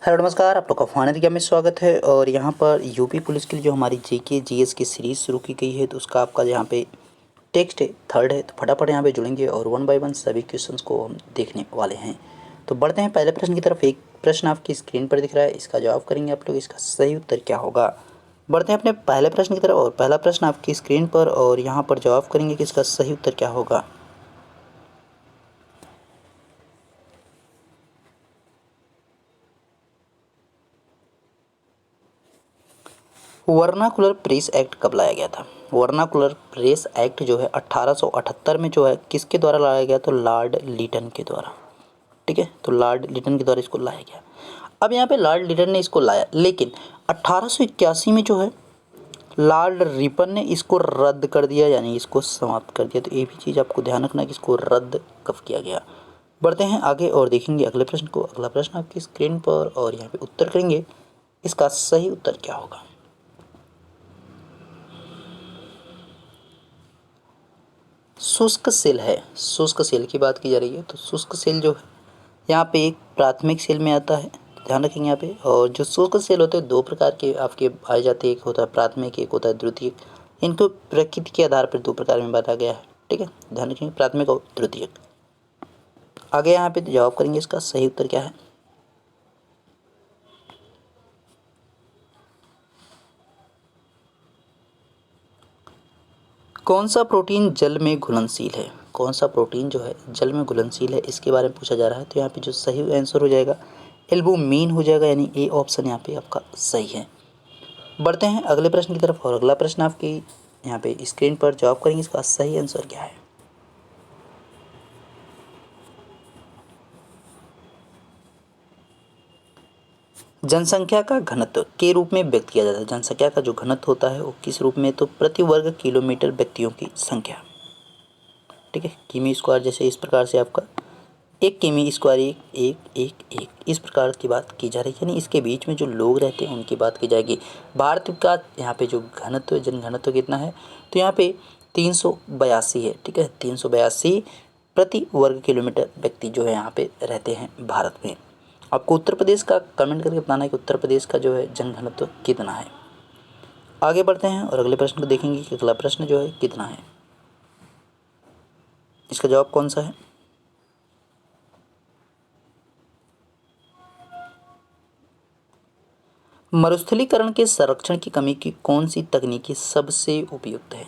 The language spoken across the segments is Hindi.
हेलो नमस्कार, आप लोग का फाइनल एग्जाम में स्वागत है। और यहाँ पर यूपी पुलिस के लिए जो हमारी जीके जीएस की सीरीज़ शुरू की गई है, तो उसका आपका यहाँ पे टेक्स्ट है, थर्ड है। तो फटाफट यहाँ पे जुड़ेंगे और वन बाय वन सभी क्वेश्चंस को हम देखने वाले हैं। तो बढ़ते हैं पहले प्रश्न की तरफ। एक प्रश्न आपकी स्क्रीन पर दिख रहा है, इसका जवाब करेंगे आप लोग। इसका सही उत्तर क्या होगा? बढ़ते हैं अपने पहले प्रश्न की तरफ, और पहला प्रश्न आपकी स्क्रीन पर, और यहाँ पर जवाब करेंगे कि इसका सही उत्तर क्या होगा। वर्नाकुलर प्रेस एक्ट कब लाया गया था? वर्नाकुलर प्रेस एक्ट जो है 1878 में जो है किसके द्वारा लाया गया? तो लॉर्ड लिटन के द्वारा। ठीक है, तो लॉर्ड लिटन के द्वारा इसको लाया गया। अब यहाँ पे लॉर्ड लिटन ने इसको लाया, लेकिन 1881 में जो है लॉर्ड रिपन ने इसको रद्द कर दिया, यानी इसको समाप्त कर दिया। तो ये भी चीज़ आपको ध्यान रखना कि इसको रद्द कब किया गया। बढ़ते हैं आगे और देखेंगे अगले प्रश्न को। अगला प्रश्न आपकी स्क्रीन पर, और यहाँ पे उत्तर करेंगे इसका सही उत्तर क्या होगा। शुष्क सेल है। शुष्क सेल की बात की जा रही है, तो शुष्क सेल जो है यहाँ पे एक प्राथमिक सेल में आता है, ध्यान रखेंगे यहाँ पे। और जो शुष्क सेल होते हैं दो प्रकार के आपके पाए जाते हैं, एक होता है प्राथमिक, एक होता है द्वितीयक। इनको प्रकृति के आधार पर दो प्रकार में बांटा गया है। ठीक है, ध्यान रखेंगे, प्राथमिक और द्वितीयक। आगे यहाँ पे जवाब करेंगे इसका सही उत्तर क्या है। कौन सा प्रोटीन जल में घुलनशील है? कौन सा प्रोटीन जो है जल में घुलनशील है, इसके बारे में पूछा जा रहा है। तो यहाँ पे जो सही आंसर हो जाएगा एल्बुमिन हो जाएगा, यानी ए ऑप्शन यहाँ पे आपका सही है। बढ़ते हैं अगले प्रश्न की तरफ, और अगला प्रश्न आपकी यहाँ पे स्क्रीन पर जवाब करेंगे इसका सही आंसर क्या है। जनसंख्या का घनत्व के रूप में व्यक्त किया जाता है। जनसंख्या का जो घनत्व होता है वो किस रूप में? तो प्रति वर्ग किलोमीटर व्यक्तियों की संख्या। ठीक है, किमी स्क्वायर, जैसे इस प्रकार से आपका एक किमी स्क्वायर एक एक एक एक, इस प्रकार की बात की जा रही है, यानी इसके बीच में जो लोग रहते हैं उनकी बात की जाएगी। भारत का यहाँ पे जो घनत्व, जन घनत्व कितना है? तो यहाँ पे 382 है। ठीक है, 382 प्रति वर्ग किलोमीटर व्यक्ति जो है यहाँ पे रहते हैं भारत में। आपको उत्तर प्रदेश का कमेंट करके बताना है कि उत्तर प्रदेश का जो है जन घनत्व कितना है। आगे बढ़ते हैं और अगले प्रश्न को देखेंगे कि अगला प्रश्न जो है कितना है, इसका जवाब कौन सा है। मरुस्थलीकरण के संरक्षण की कमी की कौन सी तकनीकी सबसे उपयुक्त है?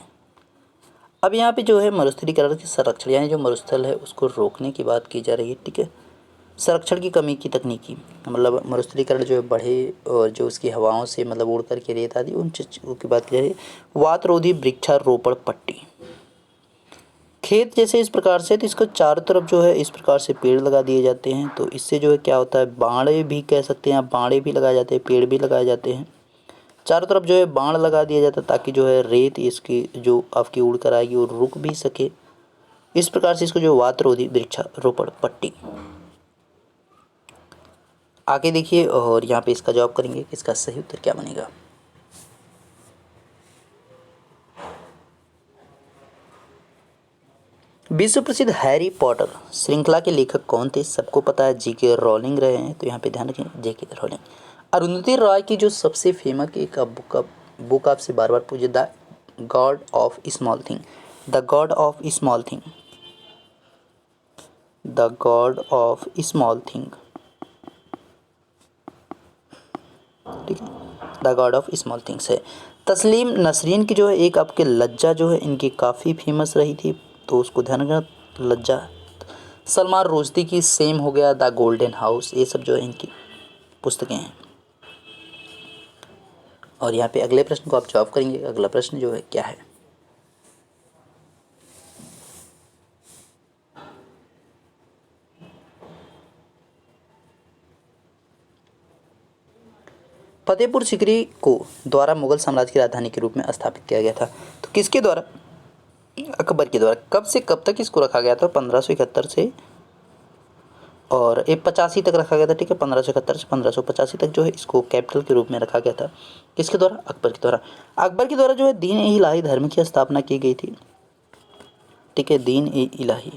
अब यहाँ पे जो है मरुस्थलीकरण के संरक्षण, यानी जो मरुस्थल है उसको रोकने की बात की जा रही है। ठीक है, संरक्षण की कमी की तकनीकी, मतलब मरुस्थलीकरण जो है बढ़े, और जो उसकी हवाओं से मतलब उड़ करके रेत आदि उन चीज़ों की बात की जा रही है। वातरोधी वृक्षारोपण पट्टी, खेत जैसे इस प्रकार से, तो इसको चारों तरफ जो है इस प्रकार से पेड़ लगा दिए जाते हैं। तो इससे जो है क्या होता है, बाड़े भी कह सकते हैं आप, बाड़े भी लगाए जाते हैं, पेड़ भी लगाए जाते हैं। चारों तरफ जो है बाण लगा दिया जाता है, ताकि जो है रेत इसकी जो आपकी उड़ कर आएगी वो रुक भी सके। इस प्रकार से इसको जो वातरोधी वृक्षारोपण पट्टी। आगे देखिए और यहाँ पे इसका जवाब करेंगे कि इसका सही उत्तर क्या बनेगा। विश्व प्रसिद्ध हैरी पॉटर श्रृंखला के लेखक कौन थे? सबको पता है जेके रॉलिंग रहे हैं, तो यहाँ पे ध्यान रखें जेके रॉलिंग। अरुंधति रॉय की जो सबसे फेमस एक बुक आपसे बार बार पूछे, the God of small thing. The God of small thing, the God of small thing. ठीक है, the God of small things है। तस्लीम नसरीन की जो है एक आपके लज्जा जो है इनकी काफ़ी फेमस रही थी, तो उसको ध्यान रखना, लज्जा। सलमान रुश्दी की सेम हो गया, द गोल्डन हाउस, ये सब जो है इनकी पुस्तकें हैं। और यहाँ पे अगले प्रश्न को आप जवाब करेंगे। अगला प्रश्न जो है क्या है। फतेहपुर सीकरी को द्वारा मुगल साम्राज्य की राजधानी के रूप में स्थापित किया गया था, तो किसके द्वारा? अकबर के द्वारा। कब से कब तक इसको रखा गया था? 1571 से और 85 तक रखा गया था। ठीक है, 1571 से 1585 तक जो है इसको कैपिटल के रूप में रखा गया था। किसके द्वारा? अकबर के द्वारा। अकबर के द्वारा जो है दीन ए इलाही धर्म की स्थापना की गई थी। ठीक है, दीन ए इलाही,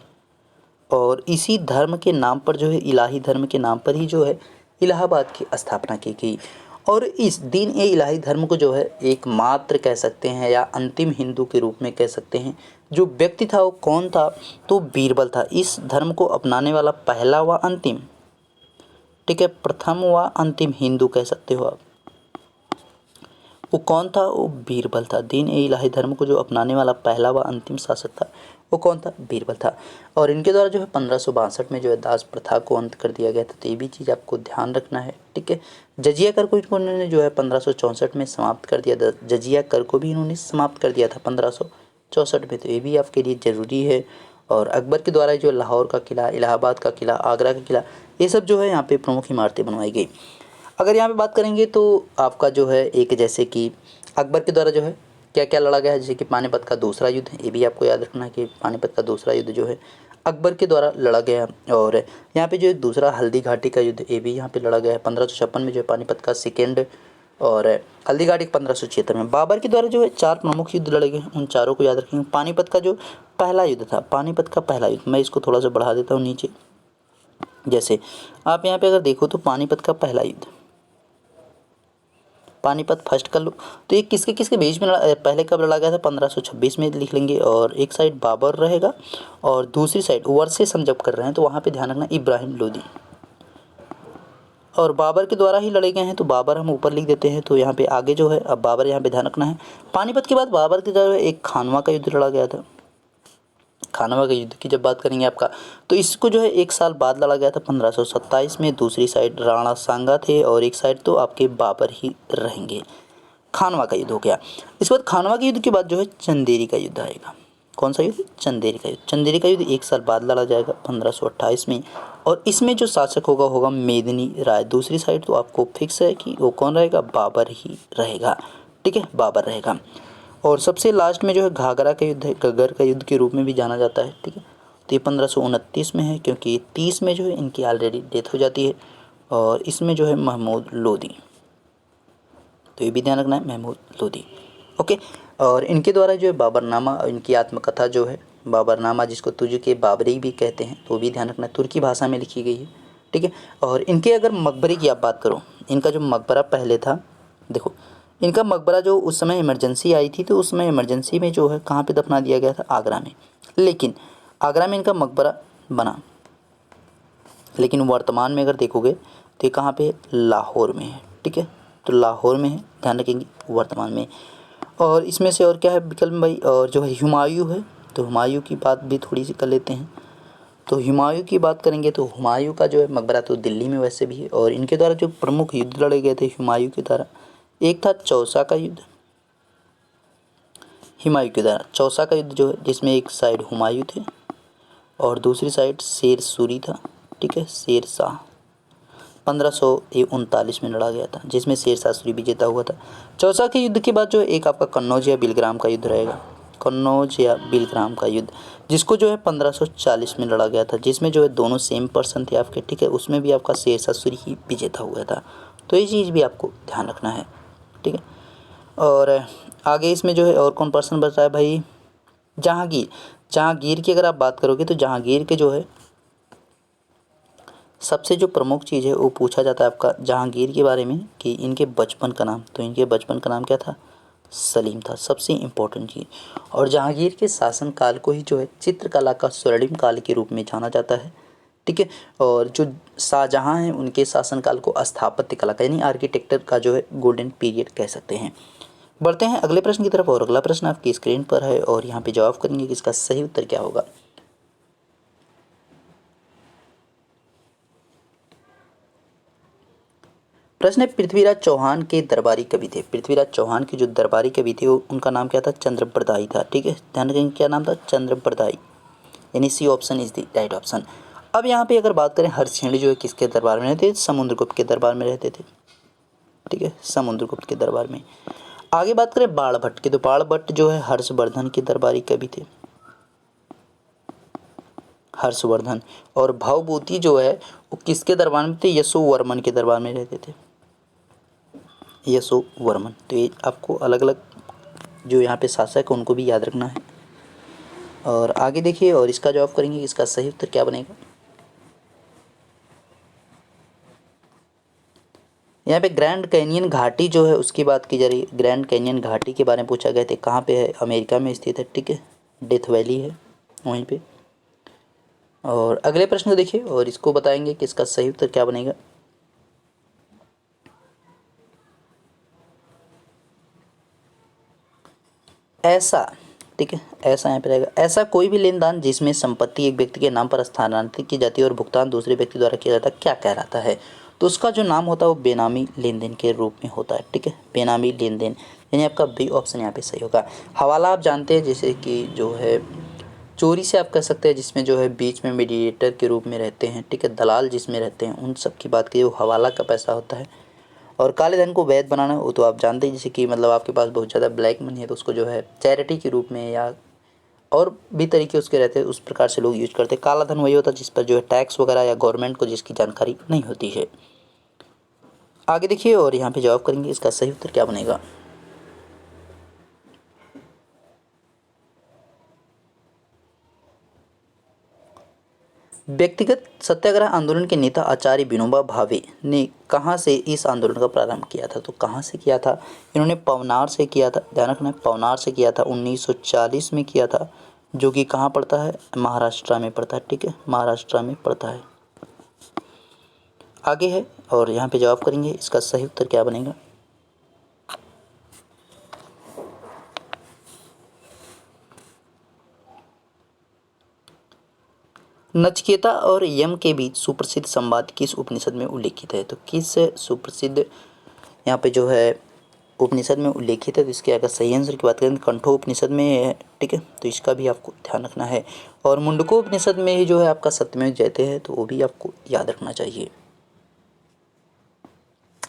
और इसी धर्म के नाम पर जो है, इलाही धर्म के नाम पर ही जो है इलाहाबाद की स्थापना की गई। और इस दीन ए इलाही धर्म को जो है एकमात्र कह सकते हैं या अंतिम हिंदू के रूप में कह सकते हैं। जो व्यक्ति था वो कौन था, तो बीरबल था। इस धर्म को अपनाने वाला पहला व अंतिम, ठीक है, प्रथम व अंतिम हिंदू कह सकते हो आप। वो कौन था, वो बीरबल था। दीन ए इलाही धर्म को जो अपनाने वाला पहला व अंतिम शासक था वो कौन था, बीरबल था। और इनके द्वारा जो है 1562 में जो है दास प्रथा को अंत कर दिया गया था। तो ये भी चीज़ आपको ध्यान रखना है, ठीक है। जजिया कर को इन्होंने जो है 1564 में समाप्त कर दिया। जजिया कर को भी इन्होंने समाप्त कर दिया था 1564 में। तो ये भी आपके लिए ज़रूरी है। और अकबर के द्वारा जो लाहौर का किला, इलाहाबाद का किला, आगरा का किला, ये सब जो है यहाँ पे प्रमुख इमारतें बनवाई गई। अगर यहाँ पे बात करेंगे तो आपका जो है एक, जैसे कि अकबर के द्वारा जो है क्या क्या लड़ा गया है, जैसे कि पानीपत का दूसरा युद्ध, ये भी आपको याद रखना है कि पानीपत का दूसरा युद्ध जो है अकबर के द्वारा लड़ा गया। और यहाँ पे जो है दूसरा हल्दी घाटी का युद्ध, ये भी यहाँ पे लड़ा गया है 1556 में, जो है पानीपत का सेकेंड। और हल्दी घाटी 1576 में। बाबर के द्वारा जो है 4 प्रमुख युद्ध लड़े गए, उन चारों को याद रखेंगे। पानीपत का जो पहला युद्ध था, पानीपत का पहला युद्ध, मैं इसको थोड़ा सा बढ़ा देता हूँ नीचे। जैसे आप यहाँ पे अगर देखो तो पानीपत का पहला युद्ध, पानीपत फर्स्ट कर लो, तो ये किसके किसके बीच में पहले कब लड़ा गया था, 1526 में लिख लेंगे। और एक साइड बाबर रहेगा और दूसरी साइड वर्सेस हम जब कर रहे हैं तो वहाँ पे ध्यान रखना इब्राहिम लोदी। और बाबर के द्वारा ही लड़े गए हैं, तो बाबर हम ऊपर लिख देते हैं। तो यहाँ पे आगे जो है अब बाबर यहाँ पे ध्यान रखना है। पानीपत के बाद बाबर के द्वारा एक खानवा का युद्ध लड़ा गया था। खानवा के युद्ध की जब बात करेंगे आपका, तो इसको जो है 1 साल बाद लड़ा गया था 1527 में। दूसरी साइड राणा सांगा थे और एक साइड तो आपके बाबर ही रहेंगे। खानवा का युद्ध हो गया। इसके बाद खानवा के युद्ध के बाद जो है चंदेरी का युद्ध आएगा। कौन सा युद्ध, चंदेरी का युद्ध। चंदेरी का युद्ध 1 साल बाद लड़ा जाएगा 1528 में। और इसमें जो शासक होगा मेदिनी राय। दूसरी साइड तो आपको फिक्स है कि वो कौन रहेगा, बाबर ही रहेगा, ठीक है, बाबर रहेगा। और सबसे लास्ट में जो है घाघरा का युद्ध है, घग्गर का युद्ध के रूप में भी जाना जाता है, ठीक है। तो ये 1529 में है, क्योंकि 30 में जो है इनकी ऑलरेडी डेथ हो जाती है। और इसमें जो है महमूद लोदी, तो ये भी ध्यान रखना है, महमूद लोदी, ओके। और इनके द्वारा जो है बाबरनामा, इनकी आत्मकथा जो है बाबरनामा, जिसको तुझ के बाबरी भी कहते हैं, तो भी ध्यान रखना है, तुर्की भाषा में लिखी गई है, ठीक है। और इनके अगर मकबरे की आप बात करो, इनका जो मकबरा पहले था, देखो इनका मकबरा जो उस समय इमरजेंसी आई थी, तो उस समय इमरजेंसी में जो है कहाँ पे दफना दिया गया था, आगरा में। लेकिन आगरा में इनका मकबरा बना, लेकिन वर्तमान में अगर देखोगे तो ये कहाँ पे, लाहौर में है, ठीक है। तो लाहौर में है, ध्यान रखेंगे वर्तमान में। और इसमें से और क्या है विकल्प भाई, और जो है हुमायूं है, तो हुमायूं की बात भी थोड़ी सी कर लेते हैं। तो हुमायूं की बात करेंगे तो हुमायूं का जो है मकबरा तो दिल्ली में वैसे भी है। और इनके द्वारा जो प्रमुख युद्ध लड़े गए थे हुमायूं के द्वारा, एक था चौसा का युद्ध, हुमायूं के द्वारा चौसा का युद्ध जो है, जिसमें एक साइड हुमायूं थे और दूसरी साइड शेर सूरी था, ठीक है, शेर शाह। 1539 में लड़ा गया था, जिसमें शेर शाह सूरी विजेता हुआ था। चौसा के युद्ध के बाद जो है एक आपका कन्नौज या बिलग्राम का युद्ध रहेगा, कन्नौज या बिलग्राम का युद्ध, जिसको जो है 1540 में लड़ा गया था, जिसमें जो है दोनों सेम पर्सन थे आपके, ठीक है। उसमें भी आपका शेर शाह सूरी ही विजेता हुआ था। तो ये चीज़ भी आपको ध्यान रखना है, ठीक है। और आगे इसमें जो है और कौन पर्सन बच रहा है भाई, जहांगीर। जहांगीर की अगर आप बात करोगे तो जहांगीर के जो है सबसे जो प्रमुख चीज़ है वो पूछा जाता है आपका जहांगीर के बारे में कि इनके बचपन का नाम, तो इनके बचपन का नाम क्या था, सलीम था, सबसे इम्पोर्टेंट चीज़। और जहांगीर के शासनकाल को ही जो है चित्रकला का स्वर्णिम काल के रूप में जाना जाता है, ठीक है। और जो शाहजहाँ हैं उनके शासनकाल को स्थापत्य कला का यानी आर्किटेक्चर का जो है गोल्डन पीरियड कह सकते हैं। बढ़ते हैं अगले प्रश्न की तरफ। और अगला प्रश्न आपकी स्क्रीन पर है और यहाँ पे जवाब करेंगे कि इसका सही उत्तर क्या होगा। प्रश्न है, पृथ्वीराज चौहान के दरबारी कवि थे। पृथ्वीराज चौहान के जो दरबारी कवि थे उनका नाम क्या था, चंद्रप्रदायी था, ठीक है। ध्यान रखेंगे क्या नाम था, चंद्रप्रदायी, यानी C option is the right option. अब यहाँ पे अगर बात करें हर्षिणी जो है किसके दरबार में रहते थे, समुद्रगुप्त के दरबार में रहते थे, ठीक है, समुद्रगुप्त के दरबार में। आगे बात करें बाणभट्ट की, तो बाणभट्ट जो है हर्षवर्धन के दरबारी कवि थे, हर्षवर्धन। और भवभूति जो है वो किसके दरबार में थे, यशोवर्मन के दरबार में रहते थे, यशोवर्मन। तो ये आपको अलग अलग जो यहाँ पे शासक है उनको भी याद रखना है। और आगे देखिए और इसका जवाब करेंगे, इसका सही उत्तर क्या बनेगा। यहाँ पे ग्रैंड कैनियन घाटी जो है उसकी बात की जा रही है। ग्रैंड कैनियन घाटी के बारे में पूछा गया था, कहाँ पे है? अमेरिका में स्थित है, ठीक है, डेथ वैली है वहीं पे। और अगले प्रश्न को देखिए और इसको बताएंगे कि इसका सही उत्तर क्या बनेगा। ऐसा, ठीक है, ऐसा यहाँ पे रहेगा, ऐसा कोई भी लेन देन जिसमें संपत्ति एक व्यक्ति के नाम पर स्थानांतरित की जाती है और भुगतान दूसरे व्यक्ति द्वारा किया जाता है, क्या कहलाता है? तो उसका जो नाम होता है वो बेनामी लेन देन के रूप में होता है, ठीक है, बेनामी लेन देन, यानी आपका बी ऑप्शन यहाँ पे सही होगा। हवाला आप जानते हैं जैसे कि जो है चोरी से आप कह सकते हैं, जिसमें जो है बीच में मीडिएटर के रूप में रहते हैं, ठीक है, दलाल जिसमें रहते हैं, उन सब की बात की वो हवाला का पैसा होता है। और काले धन को वैध बनाना वो तो आप जानते हैं, जैसे कि मतलब आपके पास बहुत ज़्यादा ब्लैक मनी है तो उसको जो है चैरिटी के रूप में या और भी तरीके उसके रहते हैं, उस प्रकार से लोग यूज करते हैं। काला धन वही होता है जिस पर जो है टैक्स वगैरह या गवर्नमेंट को जिसकी जानकारी नहीं होती है। आगे देखिए और यहाँ पे जवाब करेंगे, इसका सही उत्तर क्या बनेगा। व्यक्तिगत सत्याग्रह आंदोलन के नेता आचार्य विनोबा भावे ने कहाँ से इस आंदोलन का प्रारंभ किया था? तो कहाँ से किया था? इन्होंने पवनार से किया था, ध्यान रखना है, पवनार से किया था, 1940 में किया था, जो कि कहाँ पड़ता है? महाराष्ट्र में पड़ता है, ठीक है, महाराष्ट्र में पड़ता है। आगे है और यहाँ पे जवाब करेंगे, इसका सही उत्तर क्या बनेगा। नचिकेता और यम के बीच सुप्रसिद्ध संवाद किस उपनिषद में उल्लेखित है? तो किस सुप्रसिद्ध यहाँ पे जो है उपनिषद में उल्लेखित है? तो इसके अगर सही आंसर की बात करें तो कंठोपनिषद में है, ठीक है, तो इसका भी आपको ध्यान रखना है। और मुंडकोपनिषद में ही जो है आपका सत्यमेव जयते है, तो वो भी आपको याद रखना चाहिए।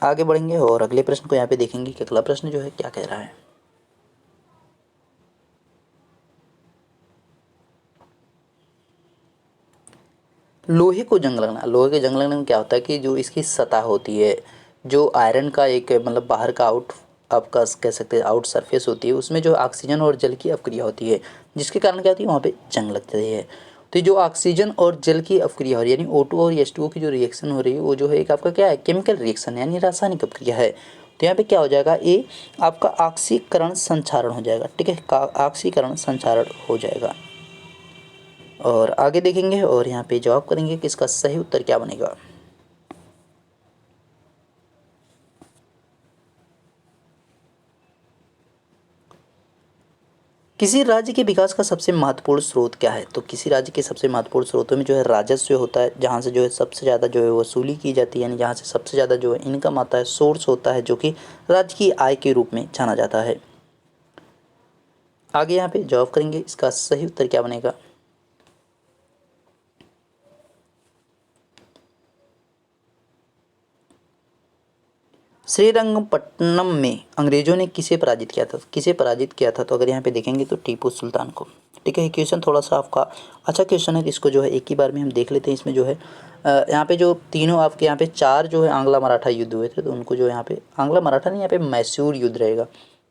आगे बढ़ेंगे और अगले प्रश्न को यहाँ पे देखेंगे कि अगला प्रश्न जो है क्या कह रहा है। लोहे को जंग लगना, लोहे के जंग लगने में क्या होता है कि जो इसकी सतह होती है, जो आयरन का एक मतलब बाहर का आउट आपका कह सकते हैं आउट सरफेस होती है, उसमें जो ऑक्सीजन और जल की अपक्रिया होती है, जिसके कारण क्या होती है वहाँ पे जंग लगती है। तो जो ऑक्सीजन और जल की अपक्रिया हो रही है यानी O2 और H2O की जो रिएक्शन हो रही है वो जो है एक आपका क्या है? केमिकल रिएक्शन यानी रासायनिक अपक्रिया है। तो यहाँ पे क्या हो जाएगा, ये आपका ऑक्सीकरण संचारण हो जाएगा, ठीक है, ऑक्सीकरण संचारण हो जाएगा। और आगे देखेंगे और यहाँ पे जवाब करेंगे कि इसका सही उत्तर क्या बनेगा। किसी राज्य के विकास का सबसे महत्वपूर्ण स्रोत क्या है? तो किसी राज्य के सबसे महत्वपूर्ण स्रोतों में जो है राजस्व होता है, जहाँ से जो है सबसे ज़्यादा जो है वसूली की जाती है, यानी जहाँ से सबसे ज़्यादा जो है इनकम आता है, सोर्स होता है, जो कि राज्य की आय के रूप में जाना जाता है। आगे यहाँ पे जवाब करेंगे, इसका सही उत्तर क्या बनेगा। श्रीरंगपट्टनम में अंग्रेजों ने किसे पराजित किया था? किसे पराजित किया था? तो अगर यहाँ पे देखेंगे तो टीपू सुल्तान को, ठीक है। ये क्वेश्चन थोड़ा सा आपका अच्छा क्वेश्चन है, इसको जो है एक ही बार में हम देख लेते हैं। इसमें जो है यहाँ पे जो तीनों आपके यहाँ पे चार जो है आंग्ला मराठा युद्ध हुए थे, तो उनको जो यहाँ पे आंग्ला मराठा नहीं, यहाँ पे मैसूर युद्ध रहेगा,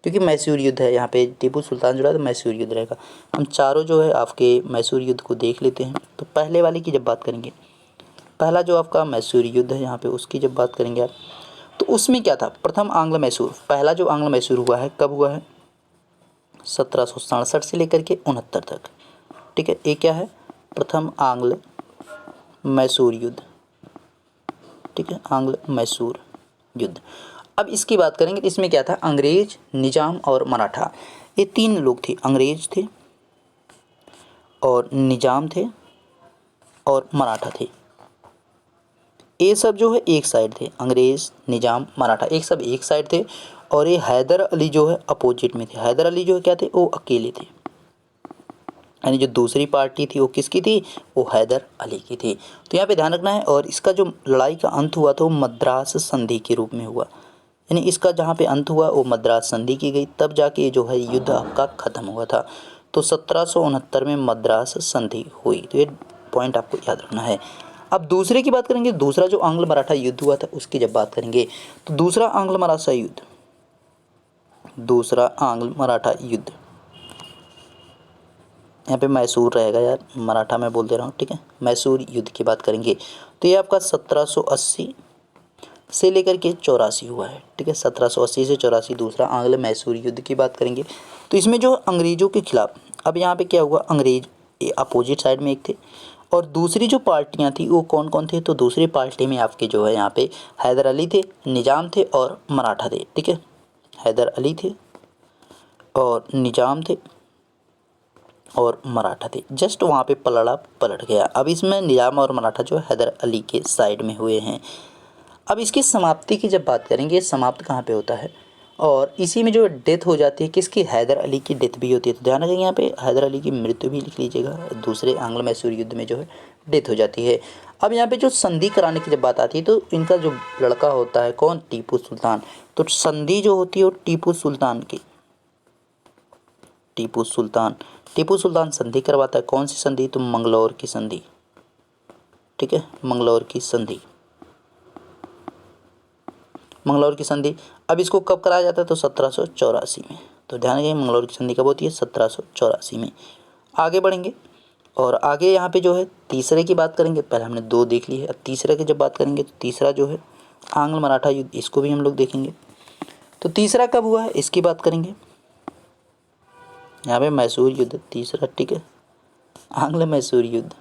क्योंकि मैसूर युद्ध है, यहाँ पे टीपू सुल्तान जुड़ा तो मैसूर युद्ध रहेगा। हम चारों जो है आपके मैसूर युद्ध को देख लेते हैं। तो पहले वाले की जब बात करेंगे, पहला जो आपका मैसूर युद्ध है यहाँ पे, उसकी जब बात करेंगे आप, तो उसमें क्या था? प्रथम आंग्ल मैसूर, पहला जो आंग्ल मैसूर हुआ है कब हुआ है? 1767 से लेकर के 69 तक, ठीक है। ये क्या है? प्रथम आंग्ल मैसूर युद्ध, ठीक है, आंग्ल मैसूर युद्ध। अब इसकी बात करेंगे तो इसमें क्या था? अंग्रेज, निजाम और मराठा, ये तीन लोग थे, अंग्रेज थे और निजाम थे और मराठा थे। ये सब जो है एक साइड थे, अंग्रेज, निजाम, मराठा, एक सब एक साइड थे। और ये हैदर अली जो है अपोजिट में थे। हैदर अली जो क्या थे? वो अकेले थे, यानी जो दूसरी पार्टी थी वो किसकी थी? वो हैदर अली की थी। तो यहाँ पे ध्यान रखना है। और इसका जो लड़ाई का अंत हुआ था वो मद्रास संधि के रूप में हुआ, यानी इसका जहाँ पे अंत हुआ वो मद्रास संधि की गई, तब जाके ये जो है युद्ध आपका खत्म हुआ था। तो 1769 में मद्रास संधि हुई। तो ये पॉइंट आपको याद रखना है। अब दूसरे की बात करेंगे, दूसरा जो आंग्ल मराठा युद्ध हुआ था उसकी जब बात करेंगे, तो दूसरा आंग्ल मराठा युद्ध, दूसरा आंग्ल मराठा युद्ध, यहाँ पे मैसूर रहेगा यार, मराठा में बोल दे रहा हूँ, ठीक है। मैसूर युद्ध की बात करेंगे तो ये आपका 1780 से लेकर के 84 हुआ है, ठीक है। 1780 से 84 दूसरा आंग्ल मैसूर युद्ध की बात करेंगे तो इसमें जो अंग्रेज़ों के खिलाफ, अब यहाँ पे क्या हुआ, अंग्रेज अपोजिट साइड में एक थे और दूसरी जो पार्टियां थी वो कौन कौन थे, तो दूसरी पार्टी में आपके जो है यहाँ पे हैदर अली थे, निज़ाम थे और मराठा थे, ठीक है। हैदर अली थे और निज़ाम थे और मराठा थे। जस्ट वहाँ पे पलड़ा पलट गया। अब इसमें निज़ाम और मराठा जो हैदर अली के साइड में हुए हैं। अब इसकी समाप्ति की जब बात करेंगे, समाप्त कहाँ पे होता है और इसी में जो डेथ हो जाती है किसकी, हैदर अली की डेथ भी होती है। तो ध्यान रखेंगे यहाँ पे हैदर अली की मृत्यु भी लिख लीजिएगा, दूसरे आंग्ल मैसूर युद्ध में जो है डेथ हो जाती है। अब यहाँ पे जो संधि कराने की जब बात आती है तो इनका जो लड़का होता है कौन, टीपू सुल्तान। तो संधि जो होती है वो टीपू सुल्तान की, टीपू सुल्तान संधि करवाता है। कौन सी संधि, तो मंगलौर की संधि, ठीक है, मंगलौर की संधि, मंगलौर की संधि। अब इसको कब कराया जाता है, तो 1784 में। तो ध्यान रखिए मंगलौर की संधि कब होती है, 1784 में। आगे बढ़ेंगे और आगे यहाँ पे जो है तीसरे की बात करेंगे। पहले हमने 2 देख ली है, अब तीसरे की जब बात करेंगे तो तीसरा जो है आंग्ल मराठा युद्ध, इसको भी हम लोग देखेंगे। तो तीसरा कब हुआ है इसकी बात करेंगे। यहाँ पे मैसूर युद्ध तीसरा, ठीक है, आंग्ल मैसूर युद्ध।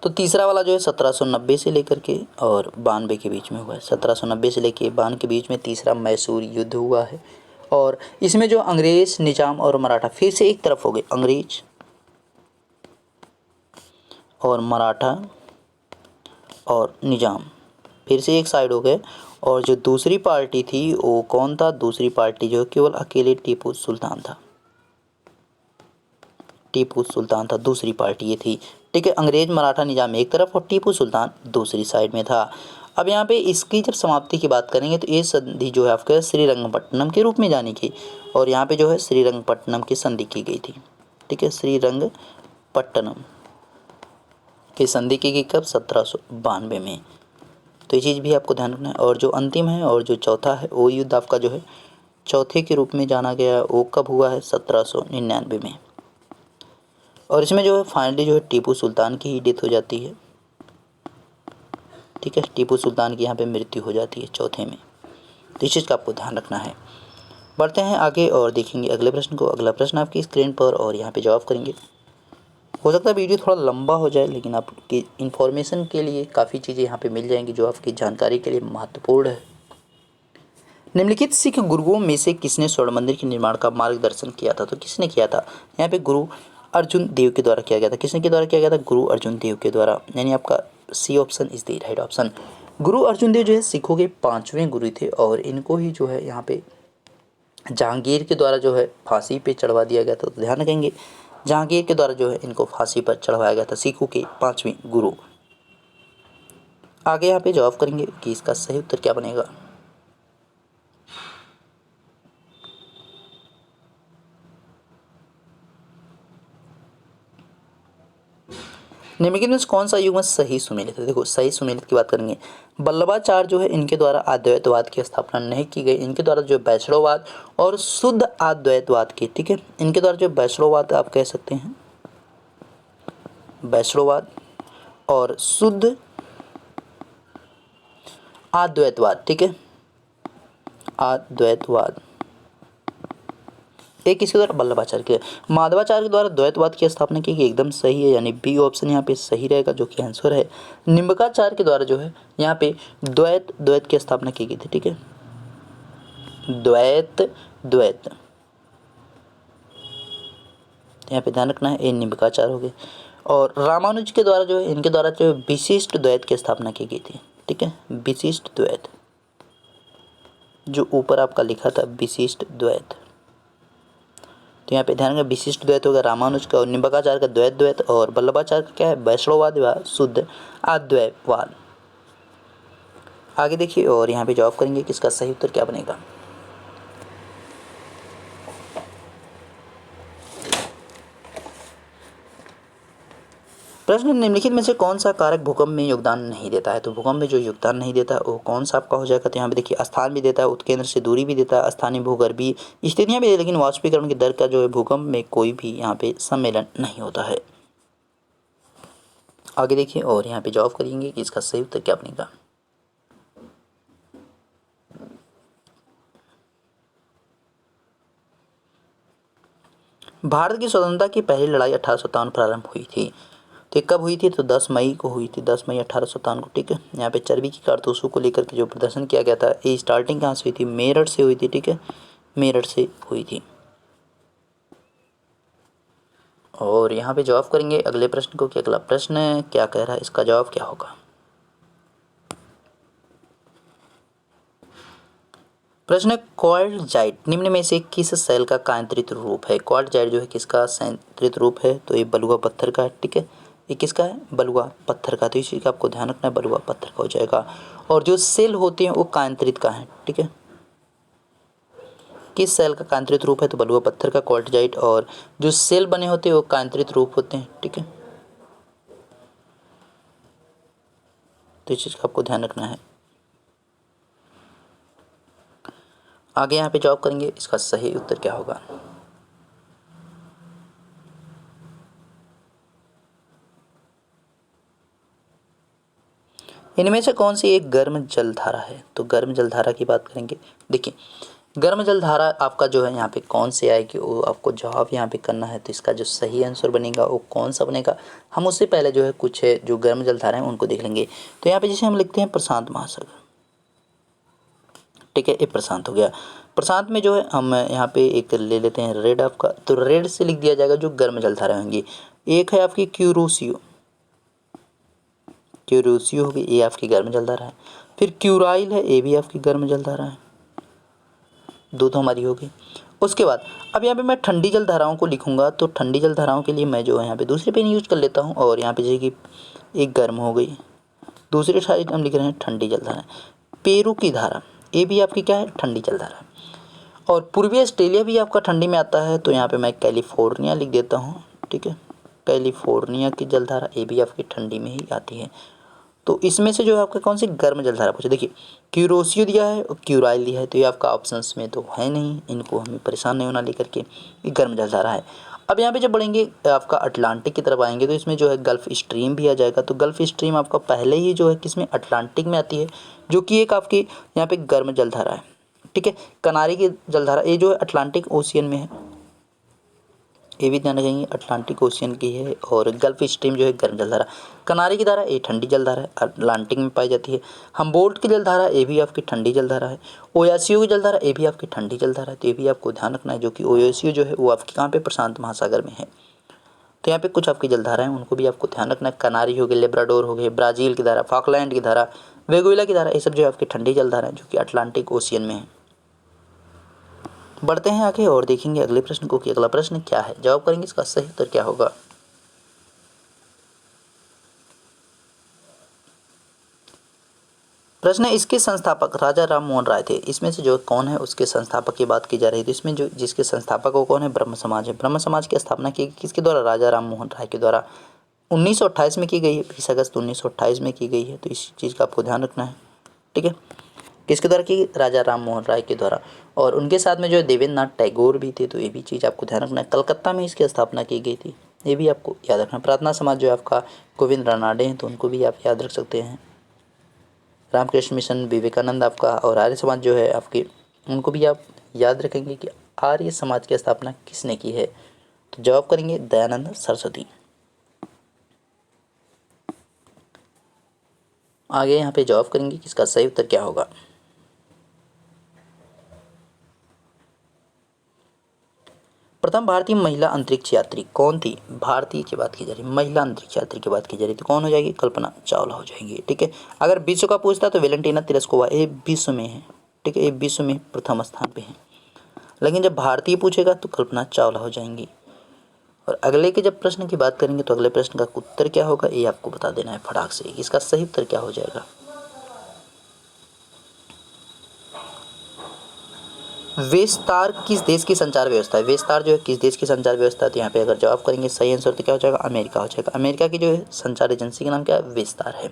तो तीसरा वाला जो है 1790 से लेकर के और 92 के बीच में हुआ है। 1790 से लेकर 92 के बीच में तीसरा मैसूर युद्ध हुआ है और इसमें जो अंग्रेज, निजाम और मराठा फिर से एक तरफ हो गए, अंग्रेज और मराठा और निजाम फिर से एक साइड हो गए और जो दूसरी पार्टी थी वो कौन था, दूसरी पार्टी जो केवल अकेले टीपू सुल्तान था, टीपू सुल्तान था, दूसरी पार्टी ये थी, ठीक है। अंग्रेज, मराठा, निजाम एक तरफ और टीपू सुल्तान दूसरी साइड में था। अब यहाँ पे इसकी जब समाप्ति की बात करेंगे तो ये संधि जो है आपका श्रीरंगपट्टनम के रूप में जानी की और यहाँ पे जो है श्रीरंगपट्टनम की संधि की गई थी, ठीक है, श्रीरंगपट्टनम की संधि की गई कब, 1792 में। तो ये चीज़ भी आपको ध्यान रखना है। और जो अंतिम है और जो चौथा है वो युद्ध आपका जो है चौथे के रूप में जाना गया, वो कब हुआ है, 1799 में। और इसमें जो है फाइनली जो है टीपू सुल्तान की ही डेथ हो जाती है, ठीक है, टीपू सुल्तान की यहाँ पे मृत्यु हो जाती है चौथे में। तो इस चीज़ का आपको ध्यान रखना है। बढ़ते हैं आगे और देखेंगे अगले प्रश्न को। अगला प्रश्न आपकी स्क्रीन पर और यहाँ पे जवाब करेंगे। हो सकता है वीडियो थोड़ा लंबा हो जाए लेकिन आपकी इन्फॉर्मेशन के लिए काफ़ी चीज़ें यहाँ पे मिल जाएंगी जो आपकी जानकारी के लिए महत्वपूर्ण है। निम्नलिखित सिख गुरुओं में से किसने स्वर्ण मंदिर के निर्माण का मार्गदर्शन किया था, तो किसने किया था, यहाँ पे गुरु अर्जुन देव के द्वारा किया गया था। किसने के द्वारा किया गया था, गुरु अर्जुन देव के द्वारा, यानी आपका C option is the right option. Guru Arjun देव जो है सिखों के 5वें गुरु थे और इनको ही जो है यहाँ पे जहांगीर के द्वारा जो है फांसी पे चढ़वा दिया गया था। तो ध्यान रखेंगे जहांगीर के द्वारा जो है इनको फांसी पर चढ़वाया गया था, सिखों के 5वें गुरु। आगे यहाँ पे जवाब करेंगे कि इसका सही उत्तर क्या बनेगा। निम्नलिखित में से कौन सा युग्म सही सुमेलित है। देखो सही सुमेलित की बात करेंगे, वल्लभाचार्य जो है इनके द्वारा अद्वैतवाद की स्थापना नहीं की गई। इनके द्वारा जो वैष्णववाद और शुद्ध अद्वैतवाद की, ठीक है, इनके द्वारा जो वैष्णववाद आप कह सकते हैं, वैष्णववाद और शुद्ध अद्वैतवाद, ठीक है, अद्वैतवाद एक किसके द्वारा, वल्लभाचार्य के। माधवाचार्य के द्वारा द्वैतवाद की स्थापना की गई, एकदम सही है, यानी बी ऑप्शन यहाँ पे सही रहेगा जो कि आंसर है। निम्बकाचार्य के द्वारा जो है यहाँ पे द्वैत की स्थापना की गई थी, ठीक है, द्वैत यहाँ पे ध्यान रखना है, ये निम्बकाचार्य हो गए। और रामानुज के द्वारा जो है इनके द्वारा जो विशिष्ट द्वैत की स्थापना की गई थी, ठीक है, विशिष्ट द्वैत, जो ऊपर आपका लिखा था विशिष्ट द्वैत। तो यहाँ पे ध्यान रखें विशिष्ट द्वैत होगा रामानुज का और निम्बकाचार्य का द्वैत और वल्लभाचार्य का क्या है, वैष्णववाद व शुद्ध अद्वैतवाद। आगे देखिए और यहाँ पे जवाब करेंगे कि इसका सही उत्तर क्या बनेगा। प्रश्न, निम्नलिखित में से कौन सा कारक भूकंप में योगदान नहीं देता है। तो भूकंप में जो योगदान नहीं देता है वो कौन सा आपका हो जाएगा। तो यहाँ पे देखिए स्थान भी देता है, उत्केंद्र से दूरी भी देता है, स्थानीय भूगर्भीय स्थितियाँ भी, लेकिन वाष्पीकरण की दर का जो है भूकंप में कोई भी यहाँ पे सम्मेलन नहीं होता है। आगे देखिए और यहाँ पे जवाब करेंगे कि इसका सही उत्तर क्या बनेगा। भारत की स्वतंत्रता की पहली लड़ाई 1857 प्रारंभ हुई थी। तो ये कब हुई थी? तो 10 मई को हुई थी, 10 मई 1857 को। ठीक है, यहाँ पे चर्बी की कारतूसों को लेकर के जो प्रदर्शन किया गया था, ये स्टार्टिंग कहाँ से हुई थी? मेरठ से हुई थी। ठीक है, मेरठ से हुई थी। और यहाँ पे जवाब करेंगे अगले प्रश्न को कि अगला प्रश्न क्या कह रहा है, इसका जवाब क्या होगा। प्रश्न क्वार्टजाइट निम्न में से किस सेल का कायांतरित रूप है? क्वार्टजाइट जो है किसका संयंत्रित रूप है? तो ये बलुआ पत्थर का है। ठीक है, ये किसका है? बलुआ पत्थर का। तो इस चीज़ का आपको ध्यान रखना है, बलुआ पत्थर का हो जाएगा। और जो सेल होते हैं वो कायांतरित का है। ठीक है, किस सेल का कायांतरित रूप है? तो बलुआ पत्थर का क्वार्टजाइट। और जो सेल बने होते हैं वो कायांतरित रूप होते हैं। ठीक है, तो इस चीज़ का आपको ध्यान रखना है। आगे यहाँ पे जवाब करेंगे, इसका सही उत्तर क्या होगा। इनमें से कौन सी एक गर्म जलधारा है? तो गर्म जलधारा की बात करेंगे। देखिए, गर्म जलधारा आपका जो है यहाँ पे कौन से आएगी वो आपको जवाब यहाँ पे करना है। तो इसका जो सही आंसर बनेगा वो कौन सा बनेगा, हम उससे पहले जो है कुछ जो गर्म जलधारा है उनको देख लेंगे। तो यहाँ पे जैसे हम लिखते हैं प्रशांत महासागर। ठीक है, ये प्रशांत हो गया। प्रशांत में जो है हम यहाँ पे एक ले लेते हैं रेड आपका, तो रेड से लिख दिया जाएगा जो गर्म जलधारा होंगी। एक है आपकी क्यूरोसियो, क्यूरोसियो होगी, ये आपकी गर्म जलधारा है। फिर क्यूराइल है, ये भी आपकी गर्म जलधारा है। दो तो हमारी होगी। उसके बाद अब यहाँ पे मैं ठंडी जलधाराओं को लिखूंगा, तो ठंडी जलधाराओं के लिए मैं जो है यहाँ पे दूसरे पेन यूज कर लेता हूँ। और यहाँ पे जैसे कि एक गर्म हो गई, दूसरी साइड हम लिख रहे हैं ठंडी जलधारा। पेरू की धारा, ये भी आपकी क्या है? ठंडी जलधारा। और पूर्वी ऑस्ट्रेलिया भी आपका ठंडी में आता है, तो यहाँ पे मैं कैलिफोर्निया लिख देता हूँ। ठीक है, कैलिफोर्निया की जलधारा, ये भी आपकी ठंडी में ही आती है। तो इसमें से जो है आपका कौन सी गर्म जलधारा पूछे? देखिए, क्यूरोसियो दिया है और क्यूराइल दिया है, तो ये आपका ऑप्शंस में तो है नहीं, इनको हमें परेशान नहीं होना लेकर के, ये गर्म जलधारा है। अब यहाँ पे जब बढ़ेंगे आपका अटलांटिक की तरफ आएंगे, तो इसमें जो है गल्फ स्ट्रीम भी आ जाएगा। तो गल्फ स्ट्रीम आपका पहले ही जो है किसमें? अटलांटिक में आती है, जो कि एक आपकी यहाँ पे गर्म जलधारा है। ठीक है, कनारी की जलधारा ये जो है अटलांटिक ओशियन में है, ये भी ध्यान रखेंगे, अटलांटिक ओशियन की है। और गल्फ स्ट्रीम जो है गर्म जलधारा। कनारी की धारा ये ठंडी जलधारा है, अटलांटिक में पाई जाती है। हम्बोल्ट की जलधारा ये भी आपकी ठंडी जलधारा है। ओयासियो की जलधारा ये भी आपकी ठंडी जलधारा है, तो ये भी आपको ध्यान रखना है, जो कि ओयासियो जो है वो आपकी कहाँ पे? प्रशांत महासागर में है। तो यहाँ पे कुछ आपकी जलधारा है, उनको भी आपको ध्यान रखना है। कनारी हो गए, लेब्राडोर हो गए, ब्राज़ील की धारा, फॉकलैंड की धारा, वेगुइला की धारा, ये सब जो है आपकी ठंडी जलधारा है, जो कि अटलांटिक ओशियन में है। बढ़ते हैं आगे और देखेंगे अगले प्रश्न को कि अगला प्रश्न क्या है। जवाब करेंगे, इसका सही उत्तर क्या होगा। प्रश्न है, इसके संस्थापक राजा राम मोहन राय थे। इसमें से जो कौन है उसके संस्थापक की बात की जा रही है। तो इसमें जो जिसके संस्थापक वो कौन है? ब्रह्म समाज है। ब्रह्म समाज की स्थापना की किसके द्वारा? राजा राम मोहन राय के द्वारा 1928 में की गई है, 20 अगस्त 1928 में की गई है। तो इस चीज़ का आपको ध्यान रखना है। ठीक है, किसके द्वारा की? राजा राम मोहन राय के द्वारा। और उनके साथ में जो है देवेंद्र नाथ टैगोर भी थे, तो ये भी चीज़ आपको ध्यान रखना है। कलकत्ता में इसकी स्थापना की गई थी, ये भी आपको याद रखना। प्रार्थना समाज जो है आपका गोविंद रानाडे हैं, तो उनको भी आप याद रख सकते हैं। रामकृष्ण मिशन विवेकानंद आपका, और आर्य समाज जो है आपके, उनको भी आप याद रखेंगे कि आर्य समाज की स्थापना किसने की है। तो जवाब करेंगे दयानंद सरस्वती। आगे यहाँ पे जवाब करेंगे कि इसका सही उत्तर क्या होगा। प्रथम भारतीय महिला अंतरिक्ष यात्री कौन थी? भारतीय की बात की जा रही, महिला अंतरिक्ष यात्री की बात की जा रही, तो कौन हो जाएगी? कल्पना चावला हो जाएंगी। ठीक है, अगर विश्व का पूछता तो वेलेंटीना तेरेस्कोवा, ये विश्व में है। ठीक है, ये विश्व में प्रथम स्थान पे है। लेकिन जब भारतीय पूछेगा तो कल्पना चावला हो जाएंगी। और अगले के जब प्रश्न की बात करेंगे तो अगले प्रश्न का उत्तर क्या होगा ये आपको बता देना है फटाक से, इसका सही उत्तर क्या हो जाएगा। वेस्तार किस देश की संचार व्यवस्था है? वेस्तार जो है किस देश की संचार व्यवस्था है? तो यहाँ पे अगर जवाब करेंगे सही आंसर तो क्या हो जाएगा? अमेरिका हो जाएगा। अमेरिका की जो है संचार एजेंसी का नाम क्या है? वेस्तार है।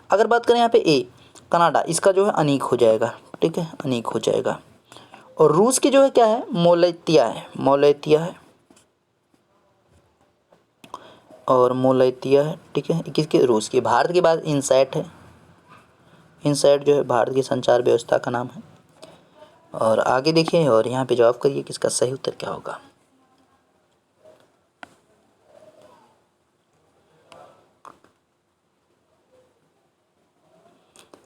अगर बात करें यहाँ पे ए कनाडा, इसका जो है अनीक हो जाएगा। ठीक है, अनीक हो जाएगा। और रूस की जो है क्या है? मोलेतिया है, मोलेतिया है, और मोलेतिया है। ठीक है, किसकी? रूस की। भारत के बाद इनसैट है, इनसैट जो है भारत की संचार व्यवस्था का नाम है। और आगे देखिए और यहाँ पे जवाब करिए कि इसका सही उत्तर क्या होगा।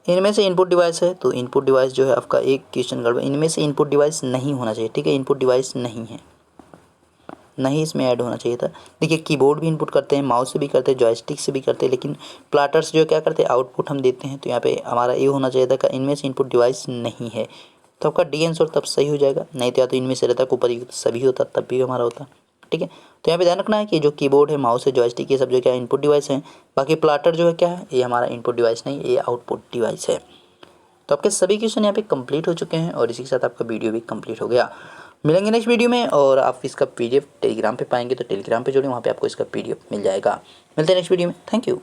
इनमें से इनपुट डिवाइस है, तो इनपुट डिवाइस जो है आपका एक क्वेश्चन गड़बड़, इनमें से इनपुट डिवाइस नहीं होना चाहिए, ठीक है, इनपुट डिवाइस नहीं है, नहीं इसमें ऐड होना चाहिए था। देखिए कीबोर्ड भी इनपुट करते हैं, माउस से भी करते हैं, जॉयस्टिक से भी करते हैं, लेकिन प्लाटर्स जो क्या करते हैं आउटपुट हम देते हैं, तो यहाँ पे हमारा ये होना चाहिए था कि इनमें से इनपुट डिवाइस नहीं है, तो आपका डी आंसर तब सही हो जाएगा। नहीं तो या तो इनमें से रहता ऊपर ही सभी होता तब भी हमारा होता, ठीक है। तो यहाँ पे ध्यान रखना है कि जो कीबोर्ड है, माउस है, जॉयस्टिक, ये सब जो क्या इनपुट डिवाइस हैं, बाकी प्लाटर जो है क्या है, ये हमारा इनपुट डिवाइस नहीं, ये आउटपुट डिवाइस है। तो आपके सभी क्वेश्चन यहाँ पे कंप्लीट हो चुके हैं और इसी के साथ आपका वीडियो भी कंप्लीट हो गया। मिलेंगे नेक्स्ट वीडियो में, और आप इसका पीडीएफ टेलीग्राम पे पाएंगे, तो टेलीग्राम पे जुड़े, वहाँ पे आपको इसका पीडीएफ मिल जाएगा। मिलते हैं नेक्स्ट वीडियो में, थैंक यू।